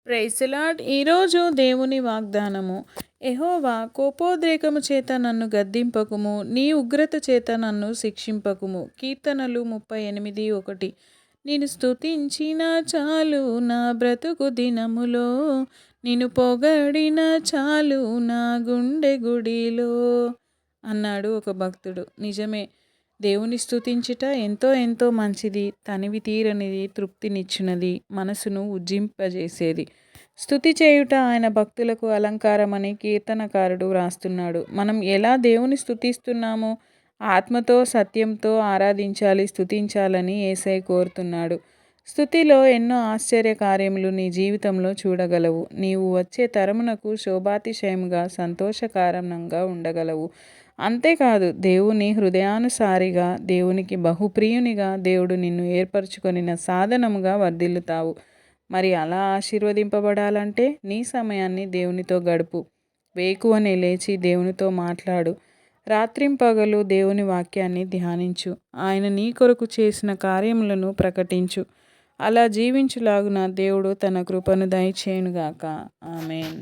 Praise lord. ఈరోజు దేవుని వాగ్దానము. యెహోవా కోపోద్రేకము చేత నన్ను గద్దింపకుము, నీ ఉగ్రత చేత నన్ను శిక్షింపకుము. కీర్తనలు 38:1. నేను స్తుతించిన చాలు నా బ్రతుకు దినములో, నిన్ను పొగడిన చాలు నా గుండె గుడిలో అన్నాడు ఒక భక్తుడు. నిజమే, దేవుని స్తుతించుట ఎంతో ఎంతో మంచిది, తనివి తీరనిది, తృప్తినిచ్చినది, మనసును ఉజ్జింపజేసేది. స్తుతి చేయుట ఆయన భక్తులకు అలంకారమని కీర్తనకారుడు వ్రాస్తున్నాడు. మనం ఎలా దేవుని స్తుతిస్తున్నామో ఆత్మతో సత్యంతో ఆరాధించాలి, స్తుతించాలని యేసయ్య కోరుతున్నాడు. స్తుతిలో ఎన్నో ఆశ్చర్య కార్యములు నీ జీవితంలో చూడగలవు. నీవు వచ్చే తరమునకు శోభాతిశయముగా సంతోషకారణంగా ఉండగలవు. అంతేకాదు, దేవుని హృదయానుసారిగా, దేవునికి బహుప్రియునిగా దేవుడు నిన్ను ఏర్పరచుకొనిన సాధనముగా వర్ధిల్లుతావు. మరి అలా ఆశీర్వదింపబడాలంటే నీ సమయాన్ని దేవునితో గడుపు. వేకువనే లేచి దేవునితో మాట్లాడు. రాత్రింపగలు దేవుని వాక్యాన్ని ధ్యానించు. ఆయన నీ కొరకు చేసిన కార్యములను ప్రకటించు. అలా జీవించులాగున దేవుడు తన కృపను దయచేయునుగాక. ఆమేన్.